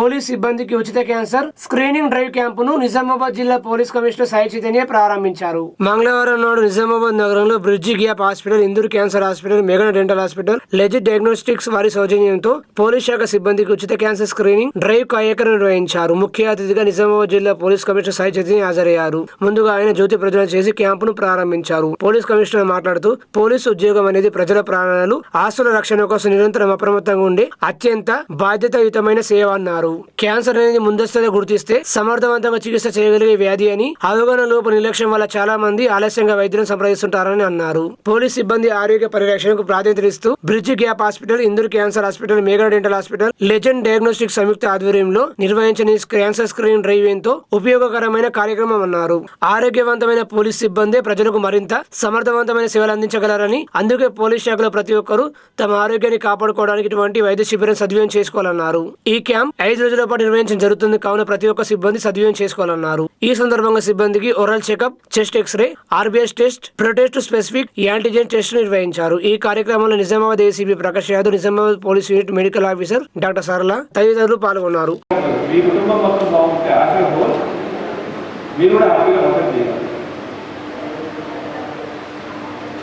Police సిబ్బందికి ఉచిత cancer screening drive క్యాంపును Nizamabad జిల్లా పోలీస్ కమిషనర్ సాయి చైతన్య ప్రారంభించారు. మంగళవారం నాడు నిజామాబాద్ నగరంలో bridge gap hospital, Indur cancer hospital, mega dental hospital, legit diagnostics వారి సౌజన్యంతో పోలీస్ శాఖ సిబ్బందికి ఉచిత క్యాన్సర్ స్క్రీనింగ్ డ్రైవ్ కార్యక్రమం నిర్వహించారు. ముఖ్య అతిథిగా నిజామాబాద్ జిల్లా పోలీస్ కమిషనర్ సాయి చైతన్య హాజరయ్యారు. ముందుగా ఆయన జ్యోతి ప్రజ్వలన చేసి క్యాంపును ప్రారంభించారు. పోలీస్ కమిషనర్ మాట్లాడుతూ, పోలీసు ఉద్యోగం అనేది ప్రజల ప్రాణాలు, ఆస్తుల రక్షణ కోసం నిరంతరం అప్రమత్తంగా ఉండే అత్యంత బాధ్యతాయుతమైన సేవ అన్నారు. క్యాన్సర్ అనేది ముందస్తుగా గుర్తిస్తే సమర్థవంతంగా చికిత్స చేయగలిగే వ్యాధి అని, అవగాహన లోపు నిర్లక్ష్యం వల్ల చాలా మంది ఆలస్యంగా వైద్యులను సంప్రదిస్తుంటారని అన్నారు. పోలీస్ సిబ్బంది ఆరోగ్య పరిరక్షణకు ప్రాధాన్యతనిస్తూ bridge gap hospital, Indur cancer hospital, mega dental hospital, legend diagnostics సంయుక్త ఆధ్వర్యంలో నిర్వహించిన క్యాన్సర్ స్క్రీనింగ్ డ్రైవ్ ఎంతో ఉపయోగకరమైన కార్యక్రమం అన్నారు. ఆరోగ్యవంతమైన పోలీస్ సిబ్బంది ప్రజలకు మరింత సమర్థవంతమైన సేవలు అందించగలరని, అందుకే పోలీస్ శాఖలో ప్రతి ఒక్కరూ తమ ఆరోగ్యాన్ని కాపాడుకోవడానికి ఇటువంటి వైద్య శిబిరం సద్వినియోగం చేసుకోవాలన్నారు. ఈ క్యాంప్ 5 రోజుల పాటు నిర్వహించడం జరుగుతుంది కావున ప్రతి ఒక్క సిబ్బంది సద్వినియోగం చేసుకోవాలన్నారు. ఈ సందర్భంగా సిబ్బందికి oral checkup, chest X-ray, RBS test, prostate specific antigen test నిర్వహించారు. ఈ కార్యక్రమంలో Nizamabad ACP Prakash Yadav, Nizamabad police unit medical officer doctor Sarala తదితరులు పాల్గొన్నారు.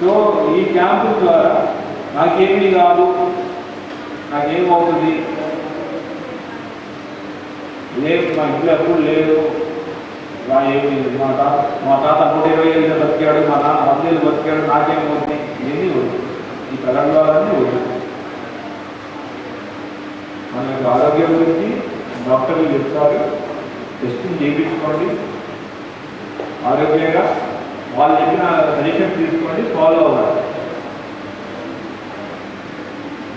సో ఈ క్యాంపు ద్వారా నాకేమీ కాదు, నాకేమవుతుంది, లేదు మా ఇంట్లో ఎప్పుడు లేదు, మా తాత 120 ఏళ్ళు బతికాడు, మా నాన్న 100 ఏళ్ళు బతికాడు, నాకేమవుతుంది, ఇవన్నీ వద్దు. ఈ ప్రగల్భాలన్నీ వద్దు. మన యొక్క ఆరోగ్యం గురించి డాక్టర్లు చెప్తారు, టెస్టింగ్ చేయించుకోండి, ఆరోగ్యంగా వాళ్ళు చెప్పిన సజెషన్ తీసుకోండి, ఫాలో అవ్వాలి.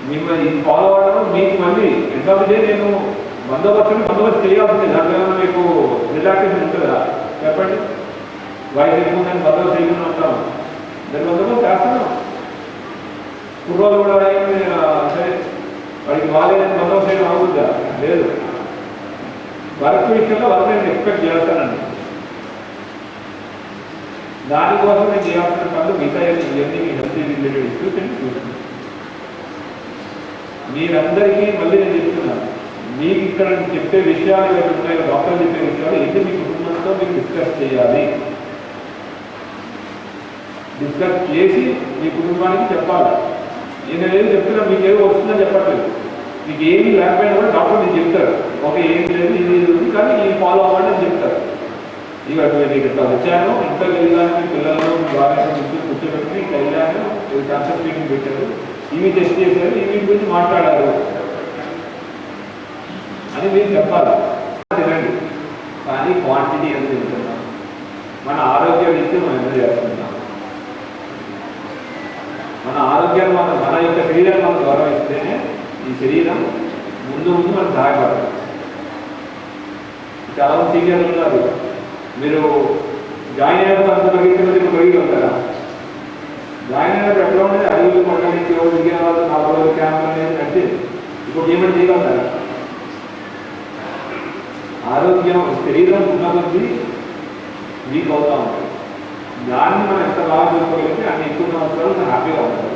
మిమ్మల్ని ఇది ఫాలో అవ్వడం మీకు మళ్ళీ ఎండ్ ఆఫ్ డే నేను బందోబస్తు చేయాల్సింది. దాంట్లో మీకు రిలాక్సేషన్ ఉంటుందా చెప్పండి? వయసు ఎక్కువ నేను బందోబస్తు చేయకుండా ఉంటాను, దాని బందోబస్తు చేస్తాను. కుర్రోలు కూడా సరే వాడికి బాగాలేదని బందోబస్తు చేయడం అవుతుందా? లేదు. వర్క్ విషయంలో వర్క్ నేను ఎక్స్పెక్ట్ చేస్తానండి. దానికోసం నేను చేయాల్సిన పనులు మిగతా ఇవన్నీ హెల్త్ రిలేటెడ్ ఇష్యూస్ అని చూస్తున్నాను. మీరందరికీ మళ్ళీ నేను చెప్తున్నాను, మీకు ఇక్కడ చెప్పే విషయాలు ఏమైనా ఉన్నాయో, డాక్టర్ చెప్పే విషయాలు ఏంటి మీ కుటుంబంతో మీరు డిస్కస్ చేయాలి. డిస్కస్ చేసి మీ కుటుంబానికి చెప్పాలి. నేను ఏది చెప్తున్నా మీకు ఏదో వస్తుందని చెప్పట్లేదు. మీకు ఏమీ లేకపోయినా కూడా డాక్టర్ నేను చెప్తారు, ఓకే ఏం లేదు ఇది ఉంది కానీ ఈ ఫాలో అవ్వండి అని చెప్తారు. ఇక ఇక్కడ వచ్చాను, ఇంట్లోకి వెళ్ళాను, మీ పిల్లలను మీ వారిని కూర్చోబెట్టి ఇక్కడ వెళ్ళాను, క్యాన్సర్ స్క్రీనింగ్ పెట్టారు, ఇవి టెస్ట్ చేశారు, ఇవి గురించి మాట్లాడారు అని మీరు చెప్పాలి. తినండి కానీ క్వాంటిటీ ఎంత తింటున్నాం, మన ఆరోగ్యం ఇస్తే మనం ఎంత చేస్తున్నాం, మన ఆరోగ్యాన్ని మన యొక్క శరీరాన్ని మనం గౌరవిస్తేనే ఈ శరీరం ముందు మనం సహాయపడతాం. చాలా సీనియర్లు ఉన్నారు, మీరు జాయిన్ అయినప్పుడు అంత పరిగెత్తున్నది ఇప్పుడు పెరిగి ఉంటారా? జాయిన్ అయినప్పుడు ఎట్లా ఉండేది? 5 రోజులు కొట్టడానికి రోజు దిగిన వాళ్ళు 4 రోజులు క్యాంప్ అనేది కట్టి ఇప్పుడు ఏమైనా చేయగలుగుతారా? ఆరోగ్యం శరీరం ఉన్న కొద్దీ వీక్ అవుతూ ఉంటుంది. దాన్ని మనం ఎంత బాగా చూసుకోగలిగితే అన్ని ఎక్కువ సంవత్సరాలు మనం హ్యాపీగా ఉంటారు.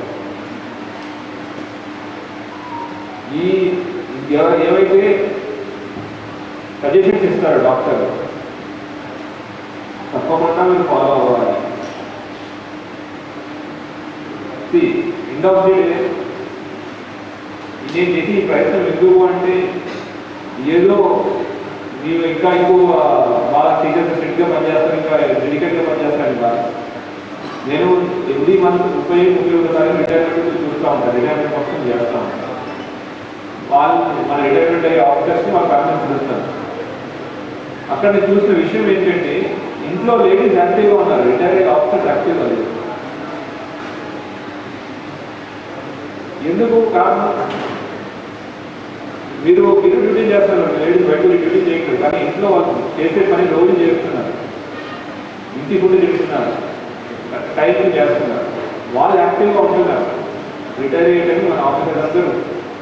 ఈ ఏవైతే సజెషన్స్ ఇస్తారో డాక్టర్ తప్పకుండా మీరు ఫాలో అవ్వాలి. ఎండ్ ఆఫ్ ది డే నేను చేసి ఈ ప్రయత్నం ఎందుకు అంటే ఏదో మీరు ఇంకా ఎక్కువ బాగా సీరియస్గా స్ట్రిక్ట్గా పనిచేస్తాను, ఇంకా డెడికేట్గా పనిచేస్తాను. బాగా నేను ఎవ్రీ మంత్ 30-31 సార్లు రిటైర్మెంట్ చూస్తూ ఉంటాను, రిటైర్మెంట్ మొత్తం చేస్తూ ఉంటాను. వాళ్ళు మన రిటైర్మెంట్ అయ్యే ఆఫీసర్స్ని వాళ్ళ పర్మనెంట్ చూస్తాను. అక్కడ నేను చూసిన విషయం ఏంటంటే ఇంట్లో లేడీస్ యాక్టివ్గా ఉన్నారు, రిటైర్ అయ్యే ఆఫీసర్స్ యాక్టివ్గా లేదు. ఎందుకు కారణం? మీరు డ్యూటీ చేస్తారు, లేడీస్ బయట డ్యూటీ చేయట్లేదు, కానీ ఇంట్లో వాళ్ళు చేసే పని రోజు చేస్తున్నారు, ఇంటి ఫుడ్ చేస్తున్నారు, టైంకి చేస్తున్నారు, వాళ్ళు యాక్టివ్గా ఉంటున్నారు. రిటైర్ అయ్యేటప్పుడు మన ఆఫీసర్స్ అందరూ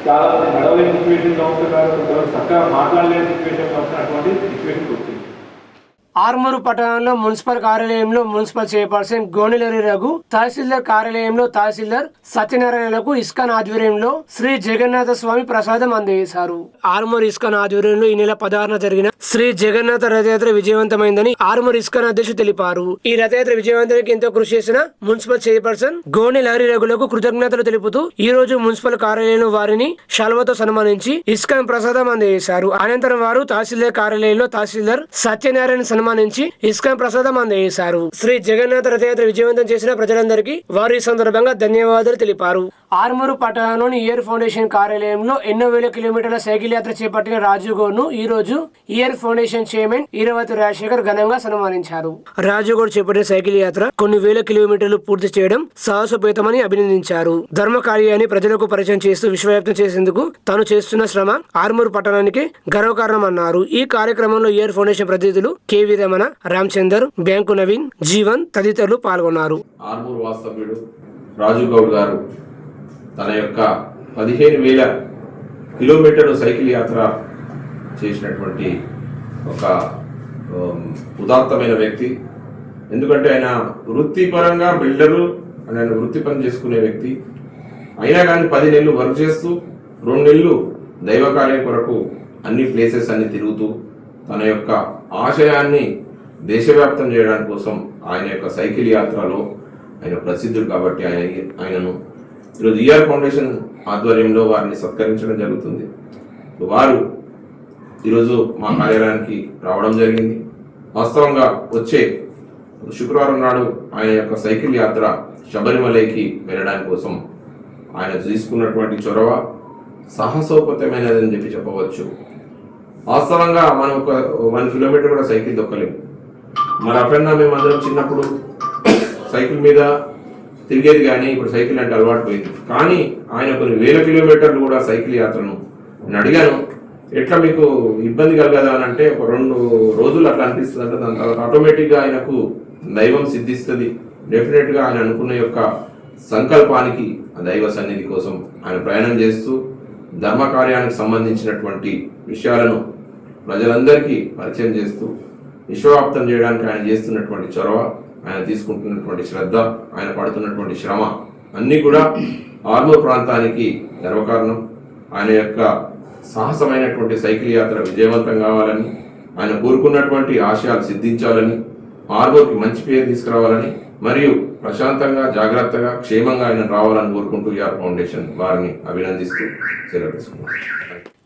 చాలా మంది నడవలేని సిచ్యువేషన్లో ఉంటున్నారు, చక్కగా మాట్లాడలేని సిచ్యువేషన్లో ఉంటున్నటువంటి సిచ్యువేషన్కి వచ్చింది. ఆర్మూరు పట్టణంలో మున్సిపల్ కార్యాలయంలో మున్సిపల్ చైర్పర్సన్ గోనెలరి రఘు, తహసీల్దార్ కార్యాలయంలో తహసీల్దార్ సత్యనారాయణలకు ఇస్కాన్ ఆధ్వర్యంలో శ్రీ జగన్నాథ స్వామి ప్రసాదం అందజేశారు. ఆర్మూరు ఇస్కాన్ ఆధ్వర్యంలో ఈ నెల 16న జరిగిన శ్రీ జగన్నాథ రథయాత్ర విజయవంతమైందని ఆర్మూరు ఇస్కాన్ అధ్యక్షుడు తెలిపారు. ఈ రథయాత్ర విజయవంతానికి ఎంతో కృషి చేసిన మున్సిపల్ చైర్పర్సన్ గోనెలరి రఘులకు కృతజ్ఞతలు తెలుపుతూ ఈ రోజు మున్సిపల్ కార్యాలయంలో వారిని శాల్వతో సన్మానించి ఇస్కాన్ ప్రసాదం అందజేశారు. అనంతరం వారు తహసీల్దార్ కార్యాలయంలో తహసీల్దార్ సత్యనారాయణ సన్మానించి ఇస్కాన్ ప్రసాదం అందజేశారు. శ్రీ జగన్నాథ రథయాత్ర విజయవంతం చేసిన ప్రజలందరికీ వారు ఈ సందర్భంగా ధన్యవాదాలు తెలిపారు. ఆర్మూరు పట్టణంలోని ఇయర్ ఫౌండేషన్ కార్యాలయంలో ఎన్నో వేల కిలోమీటర్ల సైకిల్ యాత్ర చేపట్టిన రాజు గౌడ్ ను ఈ రోజు year foundation chairman Eravati Rajasekhar ఘనంగా సన్మానించారు. రాజు గౌడ్ చేపట్టిన సైకిల్ యాత్ర కొన్ని వేల కిలోమీటర్లు పూర్తి చేయడం సాహసోపేతమని అభినందించారు. ధర్మ కార్యాన్ని ప్రజలకు పరిచయం చేస్తూ విశ్వవ్యాప్తం చేసేందుకు తాను చేస్తున్న శ్రమ ఆర్మూరు పట్టణానికి గర్వకారణమన్నారు. ఈ కార్యక్రమంలో ఇయర్ ఫౌండేషన్ ప్రతినిధులు కేవీ రమణ, రామచందర్, బ్యాంకు నవీన్, జీవన్ తదితరులు పాల్గొన్నారు. ఆర్మూరు వాస్తవ్యుడు రాజు గౌడ్ గారు తన యొక్క 15,000 కిలోమీటర్లు సైకిల్ యాత్ర చేసినటువంటి ఒక ఉదాత్తమైన వ్యక్తి. ఎందుకంటే ఆయన వృత్తిపరంగా బిల్డరు, ఆయన వృత్తి పని చేసుకునే వ్యక్తి. అయినా కానీ 10 నెలలు వర్క్ చేస్తూ 2 నెలలు దైవ కార్యం కొరకు అన్ని ప్లేసెస్ అన్ని తిరుగుతూ తన యొక్క ఆశయాన్ని దేశవ్యాప్తం చేయడానికి కోసం ఆయన యొక్క సైకిల్ యాత్రలో ఆయన ప్రసిద్ధుడు. కాబట్టి ఆయనను ఈరోజు ఇయర్ ఫౌండేషన్ ఆధ్వర్యంలో వారిని సత్కరించడం జరుగుతుంది. వారు ఈరోజు మా కార్యాలయానికి రావడం జరిగింది. వాస్తవంగా వచ్చే శుక్రవారం నాడు ఆయన యొక్క సైకిల్ యాత్ర శబరిమలైకి వెళ్ళడానికి కోసం ఆయన తీసుకున్నటువంటి చొరవ సాహసోపేతమైనదని చెప్పవచ్చు. వాస్తవంగా మనం ఒక 1 కిలోమీటర్ కూడా సైకిల్ దొక్కలేము. మరి అప్పుడన్నా మేమందరం చిన్నప్పుడు సైకిల్ మీద తిరిగేది, కానీ ఇప్పుడు సైకిల్ అంటే అలవాటు పోయింది. కానీ ఆయన కొన్ని వేల కిలోమీటర్లు కూడా సైకిల్ యాత్రను నేను అడిగాను, ఎట్లా మీకు ఇబ్బంది కలగదా అని అంటే, ఒక 2 రోజులు అట్లా అనిపిస్తుంది అంటే దాని తర్వాత ఆటోమేటిక్గా ఆయనకు దైవం సిద్ధిస్తుంది. డెఫినెట్గా ఆయన అనుకున్న యొక్క సంకల్పానికి ఆ దైవ సన్నిధి కోసం ఆయన ప్రయాణం చేస్తూ ధర్మ కార్యానికి సంబంధించినటువంటి విషయాలను ప్రజలందరికీ పరిచయం చేస్తూ విశ్వవ్యాప్తం చేయడానికి ఆయన చేస్తున్నటువంటి చొరవ, ఆయన తీసుకుంటున్నటువంటి శ్రద్ధ, ఆయన పడుతున్నటువంటి శ్రమ అన్నీ కూడా ఆర్మూరు ప్రాంతానికి గర్వకారణం. ఆయన యొక్క సాహసమైనటువంటి సైకిల్ యాత్ర విజయవంతం కావాలని, ఆయన కోరుకున్నటువంటి ఆశయాలు సిద్ధించాలని, ఆర్మూరుకి మంచి పేరు తీసుకురావాలని, మరియు ప్రశాంతంగా జాగ్రత్తగా క్షేమంగా ఆయన రావాలని కోరుకుంటూ ఇయర్ ఫౌండేషన్ వారిని అభినందిస్తూ సెలవు తీసుకున్నారు.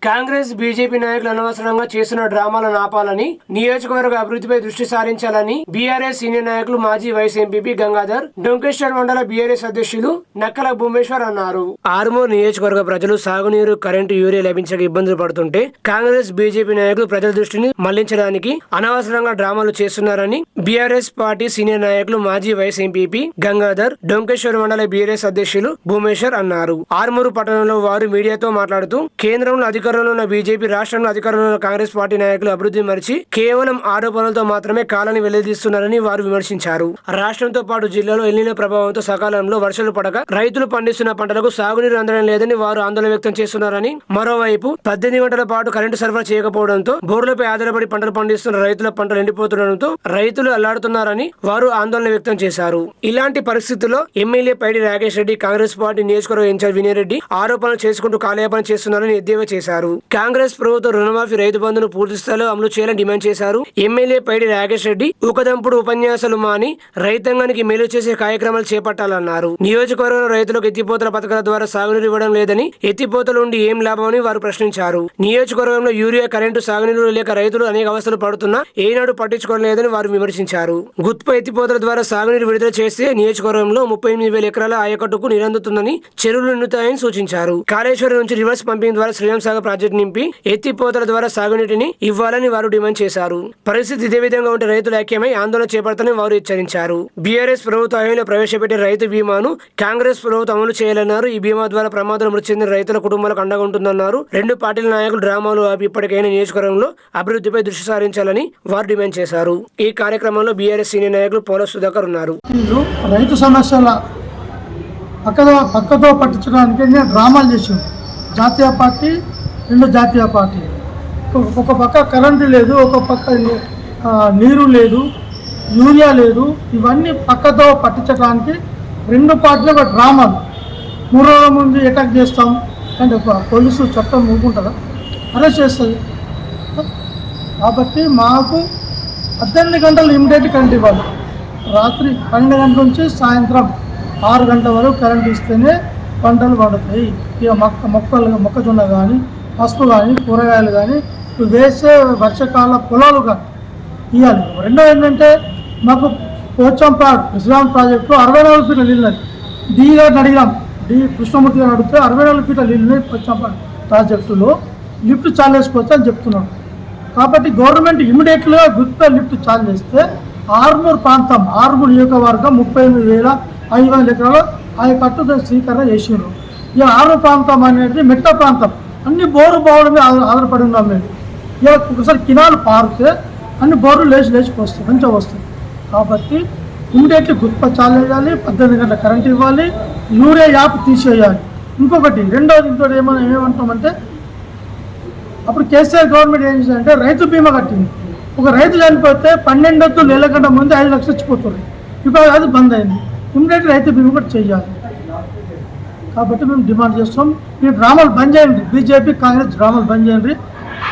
కాంగ్రెస్ బీజేపీ నాయకులు అనవసరంగా చేస్తున్న డ్రామాలను ఆపాలని, నియోజకవర్గ అభివృద్ధిపై దృష్టి సారించాలని బీఆర్ఎస్ సీనియర్ నాయకులు మాజీ వైస్ ఎంపీపీ గంగాధర్, డొంకేశ్వర్ మండల బీఆర్ఎస్ అధ్యక్షులు నక్కల భూమేశ్వర్ అన్నారు. ఆర్మూర్ నియోజకవర్గ ప్రజలు సాగునీరు, కరెంటు, యూరియా లభించక ఇబ్బందులు పడుతుంటే కాంగ్రెస్ బీజేపీ నాయకులు ప్రజల దృష్టిని మళ్లించడానికి అనవసరంగా డ్రామాలు చేస్తున్నారని బీఆర్ఎస్ పార్టీ సీనియర్ నాయకులు మాజీ వైస్ ఎంపీపీ గంగాధర్, డొంకేశ్వర్ మండల బీఆర్ఎస్ అధ్యక్షులు భూమేశ్వర్ అన్నారు. ఆర్మూరు పట్టణంలో వారు మీడియాతో మాట్లాడుతూ కేంద్రంలో అధికారంలో ఉన్న బీజేపీ, రాష్ట్రంలో అధికారంలో ఉన్న కాంగ్రెస్ పార్టీ నాయకులు అభివృద్ధి మరిచి కేవలం ఆరోపణలతో మాత్రమే కాలాన్ని వెల్లదీస్తున్నారని వారు విమర్శించారు. రాష్ట్రంతో పాటు జిల్లాలో ఎల్నినో ప్రభావంతో సకాలంలో వర్షాలు పడక రైతులు పండిస్తున్న పంటలకు సాగునీరు అందడం లేదని వారు ఆందోళన వ్యక్తం చేస్తున్నారని, మరోవైపు 18 గంటల పాటు కరెంటు సరఫరా చేయకపోవడంతో బోర్లపై ఆధారపడి పంటలు పండిస్తున్న రైతుల పంటలు ఎండిపోతుండడంతో రైతులు అల్లాడుతున్నారని వారు ఆందోళన వ్యక్తం చేశారు. ఇలాంటి పరిస్థితుల్లో ఎమ్మెల్యే పైడి రాకేష్ రెడ్డి, కాంగ్రెస్ పార్టీ నియోజకవర్గ ఇన్ఛార్జ్ వినయ్ రెడ్డి ఆరోపణలు చేసుకుంటూ కాలయాపన చేస్తున్నారని ఎద్దేవా చేశారు. కాంగ్రెస్ ప్రభుత్వం రుణమాఫీ, రైతు బంధును పూర్తి స్థాయిలో అమలు చేయాలని డిమాండ్ చేశారు. ఎమ్మెల్యే పైడి రాకేష్ రెడ్డి ఊకదంపుడు ఉపన్యాసాలు మాని రైతాంగానికి మేలు చేసే కార్యక్రమాలు చేపట్టాలన్నారు. నియోజకవర్గంలో రైతులకు ఎత్తిపోతల పథకాల ద్వారా సాగునీరు ఇవ్వడం లేదని, ఎత్తిపోతలు ఉండి ఏం లాభమని వారు ప్రశ్నించారు. నియోజకవర్గంలో యూరియా, కరెంటు, సాగునీరు లేక రైతులు అనేక అవస్థలు పడుతున్నా ఏనాడు పట్టించుకోవడం లేదని వారు విమర్శించారు. గుత్ప ఎత్తిపోతల ద్వారా సాగునీరు విడుదల చేస్తే నియోజకవర్గంలో 38,000 ఎకరాల ఆయకట్టుకు నీరందుతుందని, చెరువులు నిండుతాయని సూచించారు. కాళేశ్వరం నుంచి రివర్స్ పంపింగ్ ద్వారా శ్రీరామ్ సాగర్ ప్రాజెక్టు నింపి ఎత్తిపోతల ద్వారా సాగునీటిని ఇవ్వాలని వారు డిమాండ్ చేశారు. పరిస్థితి ఇదే విధంగా ఉంటే రైతులు ఐక్యమై ఆందోళన చేపడతారని వారు హెచ్చరించారు. బీఆర్ఎస్ ప్రభుత్వ హయాంలో ప్రవేశపెట్టే రైతు బీమాను కాంగ్రెస్ ప్రభుత్వం అమలు చేయాలన్నారు. ఈ బీమా ద్వారా ప్రమాదంలో మృతి చెందిన రైతుల కుటుంబాలకు అండగా ఉంటుందన్నారు. 2 పార్టీల నాయకులు డ్రామాలు ఆపి ఇప్పటికైనా నియోజకవర్గంలో అభివృద్ధిపై దృష్టి సారించాలని వారు డిమాండ్ చేశారు. ఈ కార్యక్రమంలో బీఆర్ఎస్ సీనియర్ నాయకులు పోల సుధాకర్ ఉన్నారు. రైతు సమస్యల పక్కతో పట్టించడానికి నేను డ్రామాలు చేశాను. జాతీయ పార్టీ, 2 జాతీయ పార్టీ, ఒక పక్క కరెంటు లేదు, ఒక పక్క నీరు లేదు, యూరియా లేదు. ఇవన్నీ పక్కతో పట్టించడానికి రెండు పార్టీలు ఒక డ్రామాలు. 3 రోజుల ముందు అటాక్ చేస్తాం అంటే పోలీసు చట్టం ఊరుకుంటుందా? అరెస్ట్ చేస్తుంది. కాబట్టి మాకు 18 గంటలు ఇమ్మీడియట్ కరెంట్ ఇవ్వాలి. రాత్రి 12 గంటల నుంచి సాయంత్రం 6 గంటల వరకు కరెంట్ ఇస్తేనే పంటలు పండుతాయి. ఇక మొక్కజొన్న కానీ, పసుపు కానీ, కూరగాయలు కానీ, వేసే వర్షకాల పొలాలు కానీ ఇవ్వాలి. రెండో ఏంటంటే మాకు పోచంపాడు ఇస్లాం ప్రాజెక్టు 64 ఫీట్ల నీళ్ళని డి గారిని అడిగాం. డి కృష్ణమూర్తి గారిని అడిగితే 64 ఫీట్ల నీళ్ళని పోచంపాడు ప్రాజెక్టులో లిఫ్ట్ చాలేసుకోవచ్చు అని చెప్తున్నాడు. కాబట్టి గవర్నమెంట్ ఇమీడియట్గా గుర్తు లిఫ్ట్ చాలు చేస్తే ఆర్మూర్ ప్రాంతం, ఆర్మూర్ నియోజకవర్గం 38,500 ఎకరాలు ఆయకట్టు స్వీకరణ చేసిండ్రు. ఈ ఆర్మూర్ ప్రాంతం అనేది మెట్ట ప్రాంతం, అన్ని బోరు బావుల మీద ఆధారపడి ఉన్నాం మేము. ఇక ఒకసారి కినాలు పారితే అన్ని బోర్లు లేచిపోస్తాయి, మంచిగా వస్తాయి. కాబట్టి ఇమీడియట్లీ గుర్తు చాలు వేయాలి, 18 గంటల కరెంట్ ఇవ్వాలి, యూరియా యాప్ తీసేయాలి. ఇంకొకటి ఇంకోటి ఏమంటామంటే అప్పుడు కేసీఆర్ గవర్నమెంట్ ఏం చేసిందంటే రైతు బీమా కట్టింది. ఒక రైతు చనిపోతే 12 నెలల కంటే ముందు 5 లక్షలు ఇచ్చిపోతుంది. ఇప్పుడు అది బంద్ అయింది. ఇమీడియట్ రైతు బీమా కూడా చేయాలి. కాబట్టి మేము డిమాండ్ చేస్తాం, ఈ డ్రామాలు బంద్ చేయండి. బీజేపీ కాంగ్రెస్ డ్రామాలు బంద్ చేయండి.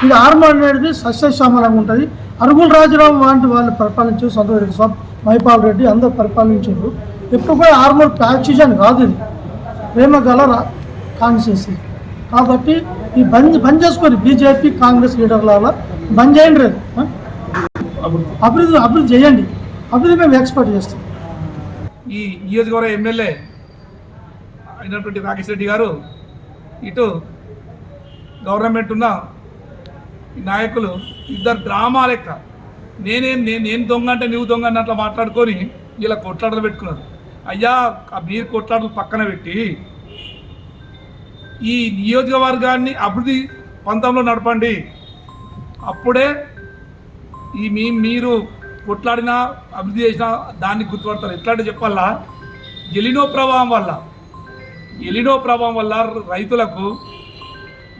ఇది ఆర్మూర్ అనేది సస్యశ్యామలంగా ఉంటుంది. అరుగుల రాజరావు వంటి వాళ్ళు పరిపాలించారు, సంతోష్ సాబ్, మైపాల్ రెడ్డి అందరూ పరిపాలించారు. ఎప్పుడు కూడా ఆర్మూర్ ప్యాక్సిజన్ కాదు, ఇది ప్రేమ గల కాన్స్టిట్యూన్సీ. కాబట్టి ఈ బంద్ చేసుకొని బీజేపీ కాంగ్రెస్ లీడర్ల బంద్ చేయండి. అభివృద్ధి చేయండి. అభివృద్ధి మేము ఎక్స్పెక్ట్ చేస్తాం. ఈ నియోజకవర్గ ఎమ్మెల్యే అయినటువంటి రాకేష్ రెడ్డి గారు ఇటు గవర్నమెంట్ ఉన్న నాయకులు ఇద్దరు డ్రామా లెక్క నేను దొంగ అంటే నువ్వు దొంగ అన్నట్లు మాట్లాడుకొని ఇలా కొట్లాటలు పెట్టుకున్నారు. అయ్యా ఆ మీరు కొట్లాటలు పక్కన పెట్టి ఈ నియోజకవర్గాన్ని అభివృద్ధి పంతంలో నడపండి. అప్పుడే ఈ మీరు కొట్లాడినా అభివృద్ధి చేసినా దాన్ని గుర్తుపడతారు. ఎట్లా అంటే చెప్పాలా, ఎలినో ప్రభావం వల్ల రైతులకు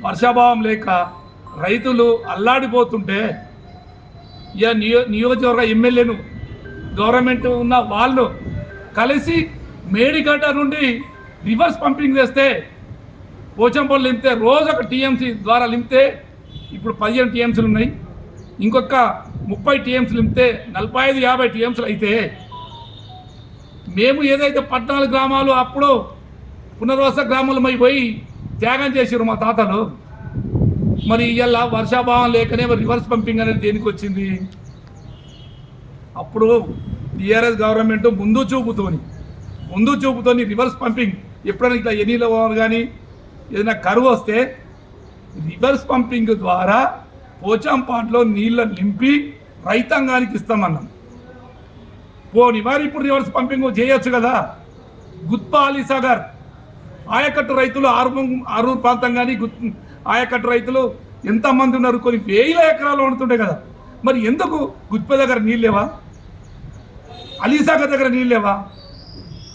వర్షాభావం లేక రైతులు అల్లాడిపోతుంటే ఇక నియోజకవర్గ ఎమ్మెల్యేను గవర్నమెంట్ ఉన్న వాళ్ళు కలిసి మేడిగడ్డ నుండి రివర్స్ పంపింగ్ చేస్తే పోచంపల్లి లింపితే రోజు ఒక టీఎంసీ ద్వారా లింపితే ఇప్పుడు 15 టీఎంసీలు ఉన్నాయి. ఇంకొక 30 టీఎంసీలు లింపితే 45-50 టీఎంసీలు అయితే మేము ఏదైతే 14 గ్రామాలు అప్పుడు పునర్వాస గ్రామాలమై పోయి త్యాగం చేసారు మా తాతలు, మరి ఇవాళ వర్షాభావం లేకనే రివర్స్ పంపింగ్ అనేది దేనికి వచ్చింది? అప్పుడు టీఆర్ఎస్ గవర్నమెంట్ ముందు చూపుతోని రివర్స్ పంపింగ్ ఎప్పుడైనా ఇట్లా ఎనీలో కానీ ఏదైనా కరువు వస్తే రివర్స్ పంపింగ్ ద్వారా పోచంపాట్లో నీళ్ళని నింపి రైతాంగానికి ఇస్తామన్నాం. పోని మరి ఇప్పుడు రివర్స్ పంపింగ్ చేయొచ్చు కదా. గుత్పా అలీసాగర్ ఆయకట్టు రైతులు ఆరూరు ప్రాంతం కానీ ఆయకట్టు రైతులు ఎంతమంది ఉన్నారు, కొన్ని 1000 ఎకరాలు వండుతుండే కదా. మరి ఎందుకు గుత్ప దగ్గర నీళ్ళు లేవా, అలీసాగర్ దగ్గర నీళ్ళు లేవా?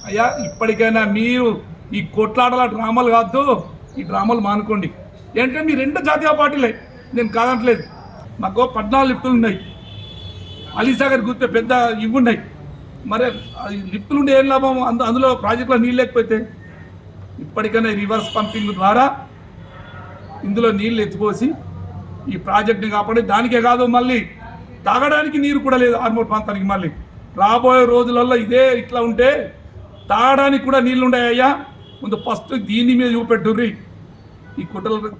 అయ్యా ఇప్పటికైనా మీరు ఈ కొట్లాటల డ్రామాలు కాదు, ఈ డ్రామాలు మానుకోండి. ఏంటంటే మీ 2 జాతీయ పార్టీలే, నేను కాదంటలేదు. మాకు 14 లిఫ్టులు ఉన్నాయి, అలీసాగర్ గుర్తే పెద్ద ఇవి ఉన్నాయి. మరి లిఫ్టులు ఉండే ఏం లాభం? అందులో ప్రాజెక్టులో నీళ్ళు లేకపోతే ఇప్పటికైనా రివర్స్ పంపింగ్ ద్వారా ఇందులో నీళ్ళు ఎత్తిపోసి ఈ ప్రాజెక్టుని కాపాడి, దానికే కాదు మళ్ళీ తాగడానికి నీరు కూడా లేదు ఆర్మూర్ ప్రాంతానికి. మళ్ళీ రాబోయే రోజులలో ఇదే ఇట్లా ఉంటే తాగడానికి కూడా నీళ్ళు ఉన్నాయ్యా. ముందు ఫస్ట్ దీని మీద చూపెట్టుర్రి, ఈ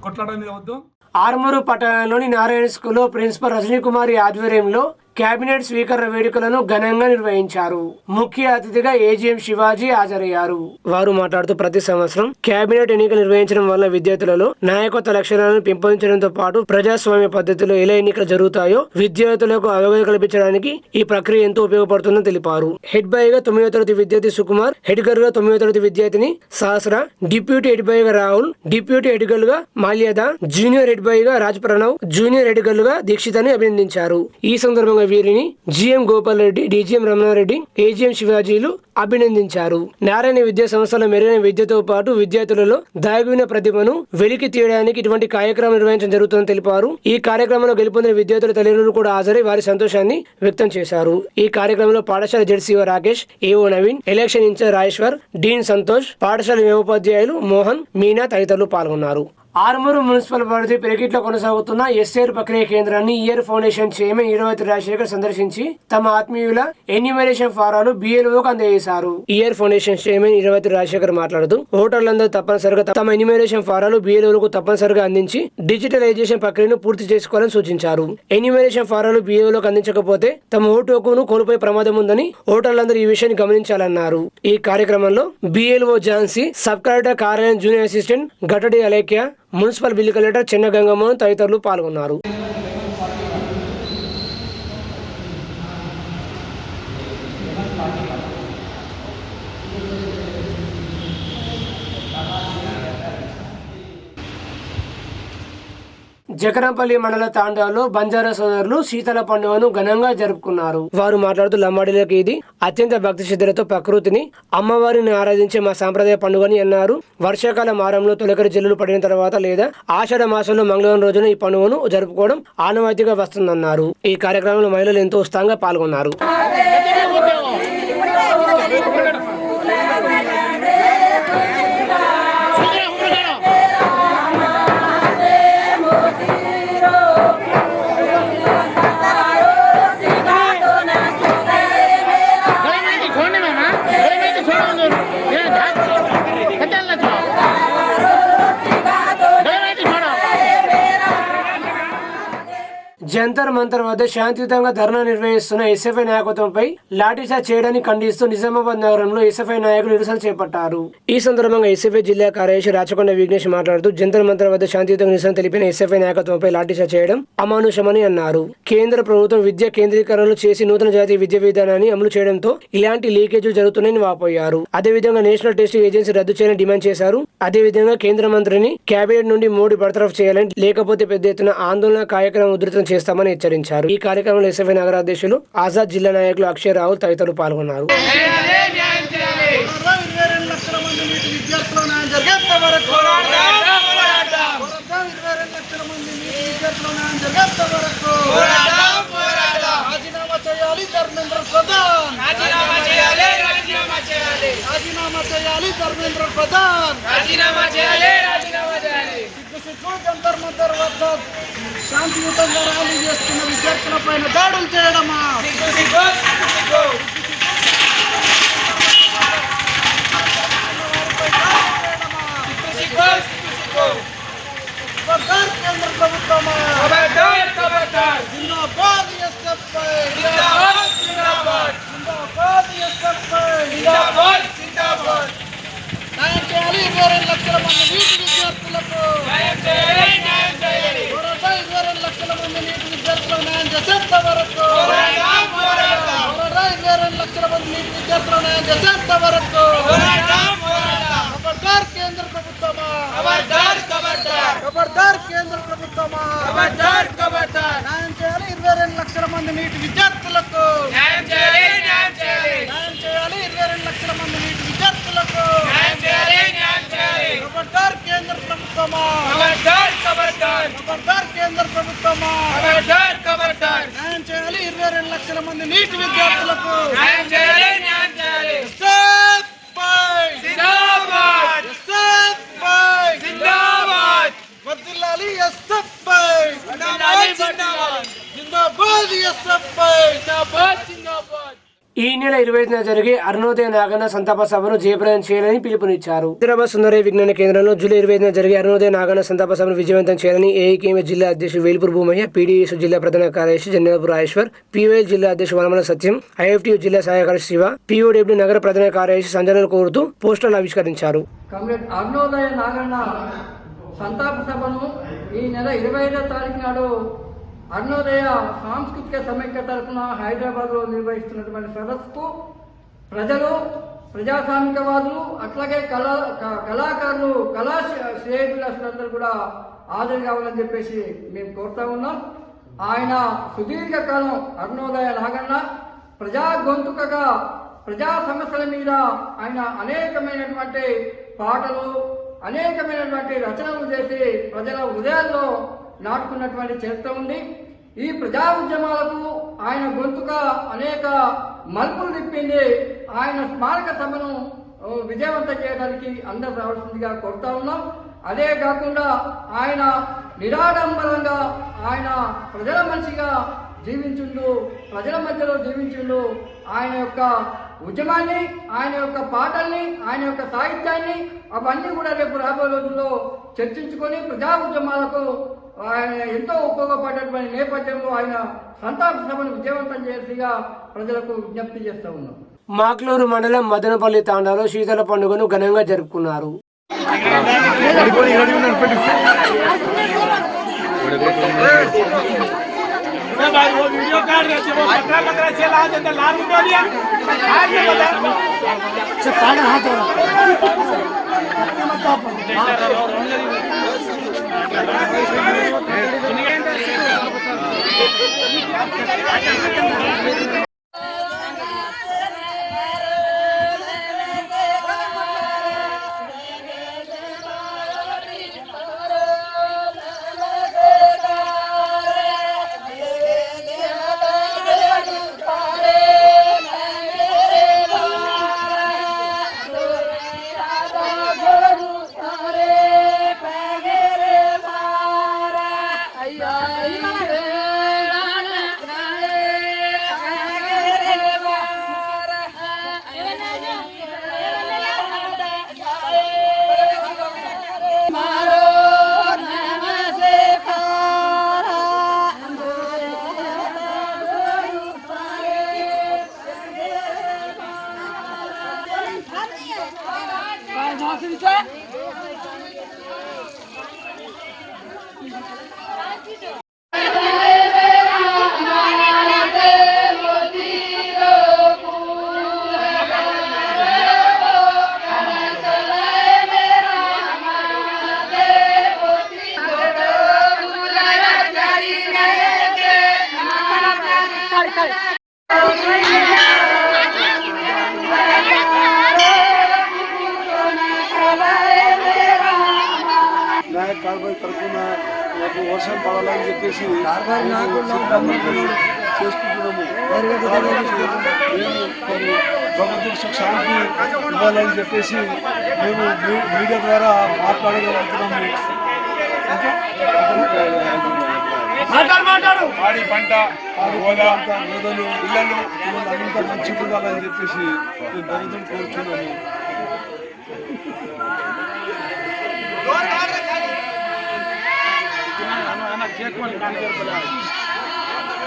కొట్లాడని వద్దు. ఆర్మూరు పట్టణంలోని నారాయణ స్కూల్లో ప్రిన్సిపల్ రజనీకుమారి ఆధ్వర్యంలో కేబినెట్ స్వీకరణ వేడుకలను ఘనంగా నిర్వహించారు. ముఖ్య అతిథిగా ఏజీఎం శివాజీ హాజరయ్యారు. వారు మాట్లాడుతూ ప్రతి సంవత్సరం కేబినెట్ ఎన్నికలు నిర్వహించడం వల్ల విద్యార్థులలో నాయకత్వ లక్షణాలను పెంపొందించడంతో పాటు ప్రజాస్వామ్య పద్ధతిలో ఎలా ఎన్నికలు జరుగుతాయో విద్యార్థులకు అవగాహన కల్పించడానికి ఈ ప్రక్రియ ఎంతో ఉపయోగపడుతుందని తెలిపారు. హెడ్ బాయ్ గా 9వ తరగతి విద్యార్థి సుకుమార్, హెడ్ గర్ల్ గా 9వ తరగతి విద్యార్థిని సహస్ర, డిప్యూటీ హెడ్ బాయ్ గా రాహుల్, డిప్యూటీ హెడ్ గర్ల్ గా మాల్యద, జూనియర్ హెడ్ బాయ్ గా Raj Pranav, junior head girl గా దీక్షిత్ అని అభినందించారు. ఈ సందర్భంగా వీరిని GM Gopal Reddy, DGM Ramana Reddy, AGM శివాజీలు అభినందించారు. నారాయణ విద్యా సంస్థల మెరుగైన విద్యతో పాటు విద్యార్థులలో దాగిన ప్రతిభను వెలికి తీయడానికి ఇటువంటి కార్యక్రమం నిర్వహించడం జరుగుతుందని తెలిపారు. ఈ కార్యక్రమంలో గెలుపొందిన విద్యార్థుల తల్లిదండ్రులు కూడా హాజరై వారి సంతోషాన్ని వ్యక్తం చేశారు. ఈ కార్యక్రమంలో పాఠశాల ZCO Rakesh, AO Naveen, election incharge Rajeshwar, dean Santosh, పాఠశాల ఉపాధ్యాయులు మోహన్, మీనా తదితరులు పాల్గొన్నారు. ఆర్మూరు మున్సిపల్ పరిధి పెరిగిట్లో కొనసాగుతున్న ఎస్ఏర్ ప్రక్రియ కేంద్రాన్ని year foundation chairman Eravati Rajasekhar సందర్శించి తమ ఆత్మీయుల ఎన్యూమరేషన్ ఫారాలు బిఎల్ఓకు అందజేశారు. Year foundation chairman Eravati Rajasekhar మాట్లాడుతూ ఓటర్లందరూ తప్పనిసరిగా తమ ఎన్యూమరేషన్ ఫారాలు బిఎల్ఓలకు తప్పనిసరిగా అందించి డిజిటలైజేషన్ ప్రక్రియను పూర్తి చేసుకోవాలని సూచించారు. ఎన్యూమరేషన్ ఫారాలు బిఎల్ఓలకు అందించకపోతే తమ ఓటు హక్కును కోల్పోయే ప్రమాదం ఉందని ఓటర్లందరూ ఈ విషయాన్ని గమనించాలన్నారు. ఈ కార్యక్రమంలో బిఎల్ఓ ఝాన్సీ, సబ్ కలెక్టర్ కార్యాలయం junior assistant Gatadi Alekhya, municipal bill collector Chenna గంగమ్మను తదితరులు పాల్గొన్నారు. జకరంపల్లి మండల తాండాలో బంజారా సోదరులు శీతల పండుగను ఘనంగా జరుపుకున్నారు. వారు మాట్లాడుతూ లంబాడీలకు ఇది అత్యంత భక్తి శ్రద్ధలతో ప్రకృతిని, అమ్మవారిని ఆరాధించే మా సాంప్రదాయ పండుగని అన్నారు. వర్షాకాల మారంలో తొలకరి జల్లులు పడిన తర్వాత లేదా ఆషాఢ మాసంలో మంగళవారం రోజున ఈ పండుగను జరుపుకోవడం ఆనవాయితీగా వస్తుందన్నారు. ఈ కార్యక్రమంలో మహిళలు ఎంతో ఉత్సాహంగా పాల్గొన్నారు. జంతర్ మంతర్ వద్ద శాంతియుతంగా ధర్నా నిర్వహిస్తున్న ఎస్ఎఫ్ఐ నాయకత్వంపై లాఠీచార్జ్ చేయడాన్ని ఖండిస్తూ నిజామాబాద్ నగరంలో ఎస్ఎఫ్ఐ నాయకులు నిరసన చేపట్టారు. ఈ సందర్భంగా ఎస్ఎఫ్ఐ జిల్లా కార్యదర్శి రాచకొండ విఘ్నేష్ మాట్లాడుతూ జంతర్ మంతర్ వద్ద శాంతియుతంగా నిరసన తెలిపిన ఎస్ఎఫ్ఐ నాయకత్వంపై లాఠీచార్జ్ చేయడం అమానుషమని అన్నారు. కేంద్ర ప్రభుత్వం విద్యా కేంద్రీకరణలు చేసి నూతన జాతీయ విద్యా విధానాన్ని అమలు చేయడంతో ఇలాంటి లీకేజీలు జరుగుతున్నాయని వాపోయారు. అదేవిధంగా నేషనల్ టెస్టింగ్ ఏజెన్సీ రద్దు చేయాలని డిమాండ్ చేశారు. అదేవిధంగా కేంద్ర మంత్రిని కేబినెట్ నుండి మోడీ బర్తరఫ్ చేయాలని, లేకపోతే పెద్ద ఎత్తున ఆందోళన కార్యక్రమం ఉధృతం చేస్తామని హెచ్చరించారు. ఈ కార్యక్రమంలో ఎస్ఎఫ్ఐ నగర అధ్యక్షులు ఆజాద్, జిల్లా నాయకులు అక్షయ్, రాహుల్ తదితరులు పాల్గొన్నారు. శాంతియుతంగా ర్యాలీ చేస్తున్న విద్యార్థుల పైన దాడులు చేయడమా? కేంద్ర ప్రభుత్వమా? జిందాబాద్ ఎస్ఎఫ్ఐ! జిందాబాద్ ఎస్ఎఫ్ఐ! న్యాయం చేయాలి 22 లక్షల మంది నీటి విద్యార్థులకు. 22 లక్షల మంది నీటి విద్యార్థులకు న్యాయం చేసేంత వరకు. 22 లక్షల మంది నీటి విద్యార్థులకు న్యాయం చేసేంత వరకు. ఖబర్దార్ కేంద్ర ప్రభుత్వమా! ఖబర్దార్ కేంద్ర ప్రభుత్వమా! న్యాయం చేయాలి 22 లక్షల మంది నీటి విద్యార్థులకు. న్యాయం చేయాలి 22 లక్షల మంది నీటి విద్యార్థులకు. ఖబర్దార్ కేంద్ర ప్రభుత్వమా! ఖబర్దార్ కేంద్ర ప్రభుత్వమా! న్యాయం చేయాలి 22 లక్షల మంది నీటి విద్యార్థులకు. వర్ధిల్లాలి ఎస్ఎఫ్ఐ! జిందాబాద్ ఎస్ఎఫ్ఐ! ఈ నెల 25న జరిగే అరుణోదయ నాగన్న సంతాప సభను జయప్రదం చేయాలని పిలుపునిచ్చారు. హైదరాబాద్ సుందరయ్య విజ్ఞాన కేంద్రంలో జూలై 25న జరిగే అరుణోదయ నాగన్న సంతాప సభను విజయవంతం చేయాలని ఏఐకేఎంఎస్ జిల్లా అధ్యక్షుడు వేల్పూర్ భూమయ్య, పీడీఎస్ జిల్లా ప్రధాన కార్యదర్శి జన్నేపూర్ రాజేశ్వర్, పీవైఎల్ జిల్లా అధ్యక్షుడు వనమల సత్యం, ఐఎఫ్టీయూ జిల్లా సహాయ కార్యదర్శి శివ, పీఓడబ్ల్యూ నగర ప్రధాన కార్యదర్శి సంజనలు కోరుతూ పోస్టర్లు ఆవిష్కరించారు. అరుణోదయ నాగన్న సంతాప సభను ఈ నెల 25వ తారీఖు నాడు అరుణోదయ సాంస్కృతిక సమైక్య తరఫున హైదరాబాద్లో నిర్వహిస్తున్నటువంటి సదస్సుకు ప్రజలు, ప్రజాస్వామికవాదులు, అట్లాగే కళాకారులు, కళా శ్రేయభిలాషులందరూ కూడా హాజరు కావాలని చెప్పేసి మేము కోరుతా ఉన్నాం. ఆయన సుదీర్ఘకాలం అరుణోదయ నాగన్న ప్రజా గొంతుకగా ప్రజా సమస్యల మీద ఆయన అనేకమైనటువంటి పాటలు అనేకమైనటువంటి రచనలు చేసి ప్రజల హృదయాల్లో నాటుకున్నటువంటి చరిత్ర ఉంది. ఈ ప్రజా ఉద్యమాలకు ఆయన గొంతుక అనేక మలుపులు తిప్పింది. ఆయన స్మారక సభను విజయవంతం చేయడానికి అందరూ రావాల్సిందిగా కోరుతా ఉన్నాం. అదే కాకుండా ఆయన నిరాడంబరంగా ఆయన ప్రజల మనిషిగా జీవించుండు, ప్రజల మధ్యలో జీవించుండు. ఆయన యొక్క ఉద్యమాన్ని, ఆయన యొక్క పాటల్ని, ఆయన యొక్క సాహిత్యాన్ని అవన్నీ కూడా రేపు రాబోయే రోజుల్లో చర్చించుకొని ప్రజా ఉద్యమాలకు ఆయన ఎంతో ఉపయోగపడేటువంటి నేపథ్యంలో ఆయన సంతాప సభను విజయవంతం చేసిగా ప్రజలకు విజ్ఞప్తి చేస్తూ ఉన్నాం. మాక్లూరు మండలం మదనపల్లి తాండాలో శీతల పండుగను ఘనంగా జరుపుకున్నారు. నాయక్ కార్బై తరఫున మాకు వర్షం పడాలని చెప్పేసి చేసుకుంటున్నాము. భగవంతుడు శాంతి ఇవ్వాలని చెప్పేసి మేము మీడియా ద్వారా మాట్లాడగలుగుతున్నాము. పాడి పంట హోదలు ఇళ్ళలు అంతా మంచి ఉండాలని చెప్పేసి మేము భగవంతుడు కోరుతున్నాము.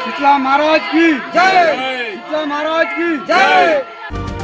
शीतला महाराज की जय, शीतला महाराज की जय।